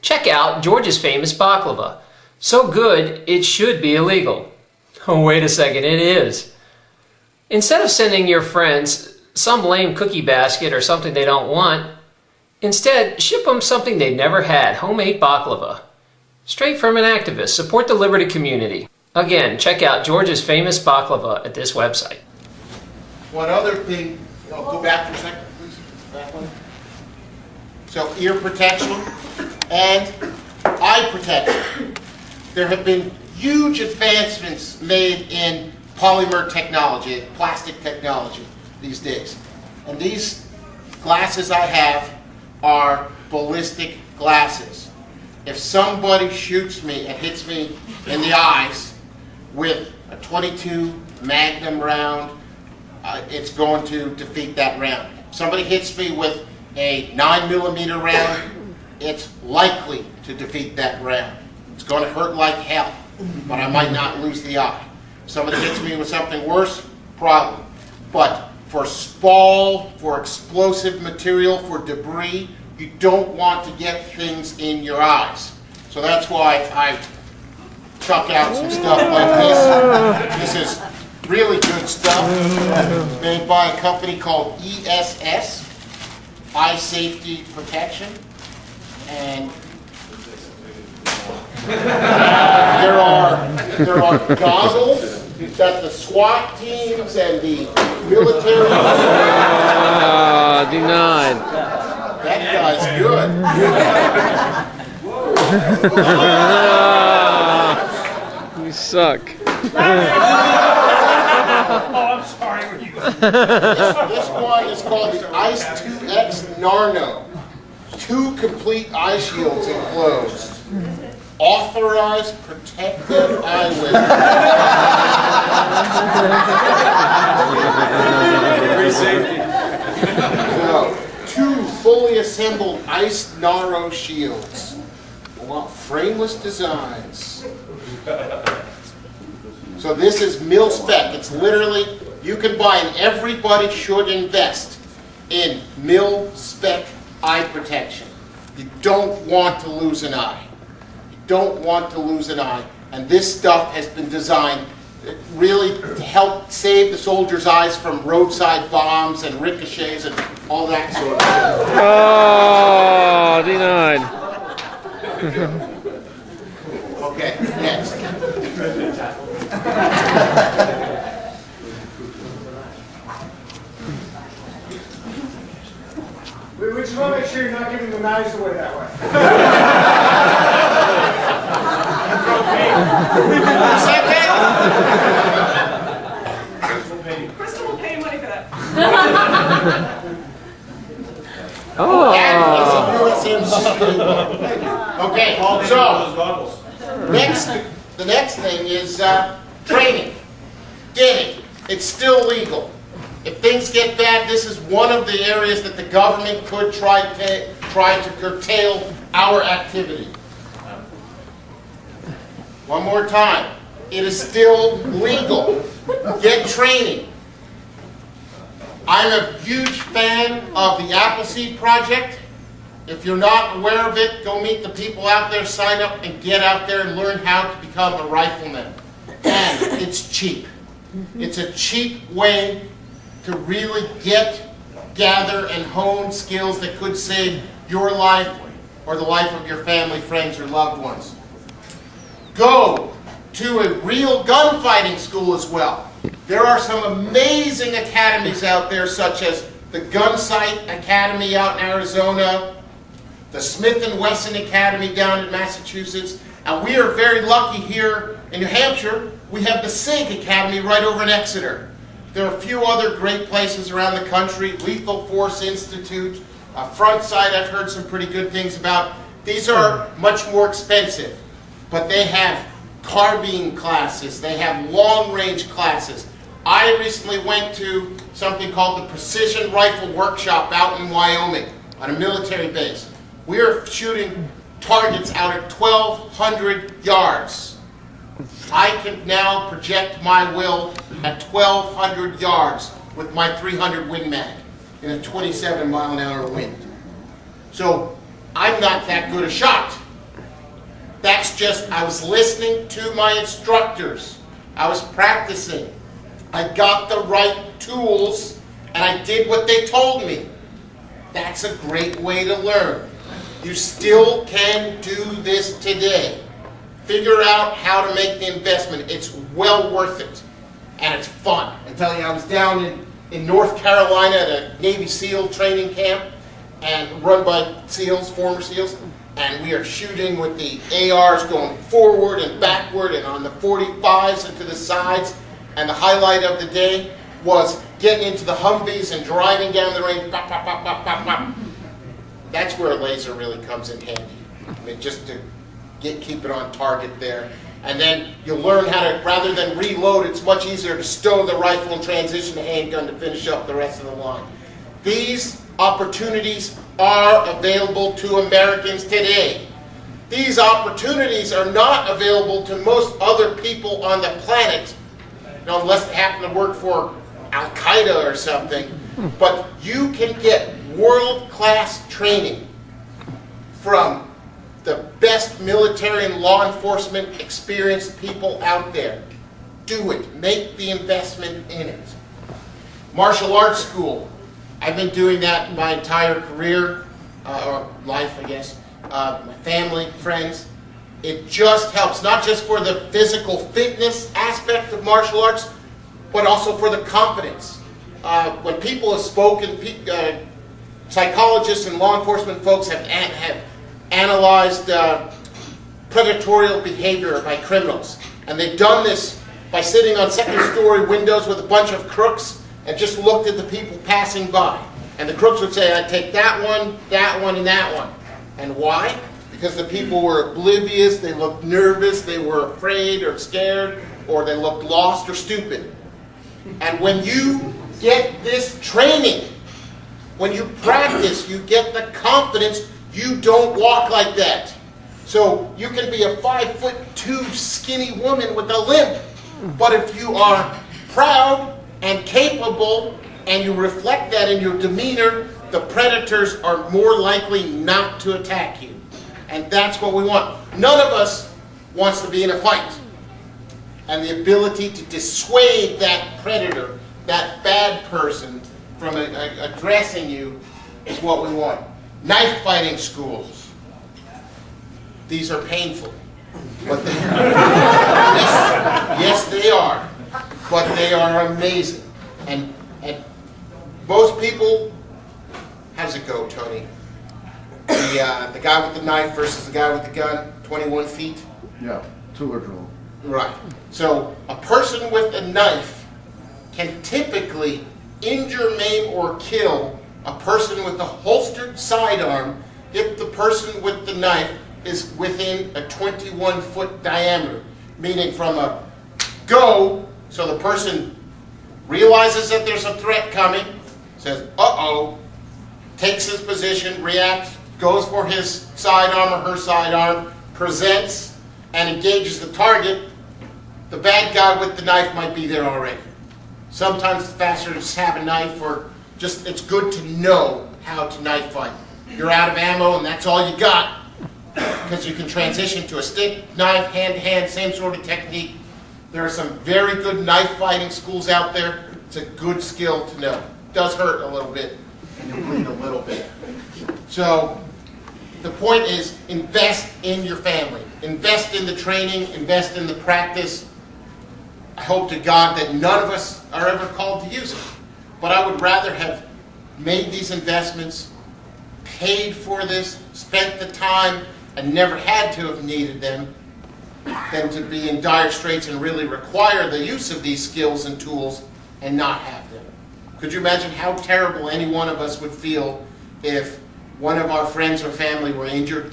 Check out Georgia's famous baklava. So good, it should be illegal. Oh, wait a second, it is. Instead of sending your friends some lame cookie basket or something they don't want, instead, ship them something they've never had, homemade baklava. Straight from an activist. Support the liberty community. Again, check out Georgia's famous baklava at this website. One other thing, I'll go back for a second, please. That one. So, ear protection and eye protection. There have been huge advancements made in polymer technology, plastic technology these days. And these glasses I have are ballistic glasses. If somebody shoots me and hits me in the eyes with a .22 Magnum round, it's going to defeat that round. If somebody hits me with a 9mm round, it's likely to defeat that round. It's going to hurt like hell, but I might not lose the eye. If somebody hits me with something worse, problem. But for spall, for explosive material, for debris, you don't want to get things in your eyes. So that's why I chuck out some stuff like this. This is really good stuff. It's made by a company called ESS, Eye Safety Protection. And there are goggles that the SWAT teams and the military... Denied. That guy's good. You suck. Oh, I'm sorry. This one is called the Ice 2X Narno. 2 complete eye shields enclosed. Authorized protective eyewear. Free safety. So, 2 fully assembled Ice Narrow shields. Wow, frameless designs. So this is mil spec. It's literally, you can buy, and everybody should invest in mil spec eye protection. You don't want to lose an eye. You don't want to lose an eye. And this stuff has been designed really to help save the soldiers' eyes from roadside bombs and ricochets and all that sort of thing. Oh, denied. Okay, next. We just want to make sure you're not giving the knives away that way. Crystal will pay money for that. Oh. Okay, so the next thing is training. Get it. It's still legal. If things get bad, this is one of the areas that the government could try to curtail our activity. One more time. It is still legal. Get training. I'm a huge fan of the Appleseed Project. If you're not aware of it, go meet the people out there, sign up, and get out there and learn how to become a rifleman. And it's cheap. It's a cheap way to really gather, and hone skills that could save your life or the life of your family, friends, or loved ones. Go to a real gunfighting school as well. There are some amazing academies out there, such as the Gunsight Academy out in Arizona, the Smith & Wesson Academy down in Massachusetts, and we are very lucky here in New Hampshire. We have the SIG Academy right over in Exeter. There are a few other great places around the country. Lethal Force Institute, Frontside I've heard some pretty good things about. These are much more expensive, but they have carbine classes, they have long-range classes. I recently went to something called the Precision Rifle Workshop out in Wyoming on a military base. We are shooting targets out at 1,200 yards. I can now project my will at 1,200 yards with my 300 Win Mag in a 27-mile-an-hour wind. So I'm not that good a shot, That's just, I was listening to my instructors. I was practicing. I got the right tools, and I did what they told me. That's a great way to learn. You still can do this today. Figure out how to make the investment. It's well worth it, and it's fun. I tell you, I was down in North Carolina at a Navy SEAL training camp, and run by SEALs, former SEALs, and we are shooting with the ARs going forward and backward and on the 45s and to the sides, and the highlight of the day was getting into the Humvees and driving down the range, pop, pop, pop, pop, pop, pop. That's where a laser really comes in handy. I mean, just to keep it on target there. And then you'll learn how to, rather than reload, it's much easier to stow the rifle and transition to handgun to finish up the rest of the line. These opportunities are available to Americans today. These opportunities are not available to most other people on the planet, unless they happen to work for Al-Qaeda or something. But you can get world-class training from the best military and law enforcement experienced people out there. Do it. Make the investment in it. Martial arts school. I've been doing that my entire career, or life, I guess. My family, friends. It just helps, not just for the physical fitness aspect of martial arts, but also for the confidence. When people have spoken, psychologists and law enforcement folks have analyzed predatorial behavior by criminals. And they've done this by sitting on second-story windows with a bunch of crooks and just looked at the people passing by. And the crooks would say, I'd take that one, and that one. And why? Because the people were oblivious, they looked nervous, they were afraid or scared, or they looked lost or stupid. And when you get this training, when you practice, you get the confidence, you don't walk like that. So you can be a 5'2" skinny woman with a limp, but if you are proud and capable and you reflect that in your demeanor, the predators are more likely not to attack you. And that's what we want. None of us wants to be in a fight. And the ability to dissuade that predator, that bad person, from addressing you is what we want. Knife fighting schools. These are painful. But they are. Yes, they are. But they are amazing. And most people, how's it go, Tony? The guy with the knife versus the guy with the gun, 21 feet? Yeah, tool or drill. Right. So a person with a knife can typically injure, maim, or kill a person with a holstered sidearm if the person with the knife is within a 21-foot diameter. Meaning from a go, so the person realizes that there's a threat coming, says, uh-oh, takes his position, reacts, goes for his sidearm or her sidearm, presents, and engages the target. The bad guy with the knife might be there already. Sometimes it's faster to just have a knife, or just it's good to know how to knife fight. You're out of ammo and that's all you got, because you can transition to a stick, knife, hand-to-hand, same sort of technique. There are some very good knife fighting schools out there. It's a good skill to know. It does hurt a little bit, and you'll bleed a little bit. So the point is, invest in your family. Invest in the training, invest in the practice. I hope to God that none of us are ever called to use it. But I would rather have made these investments, paid for this, spent the time, and never had to have needed them, than to be in dire straits and really require the use of these skills and tools and not have them. Could you imagine how terrible any one of us would feel if one of our friends or family were injured?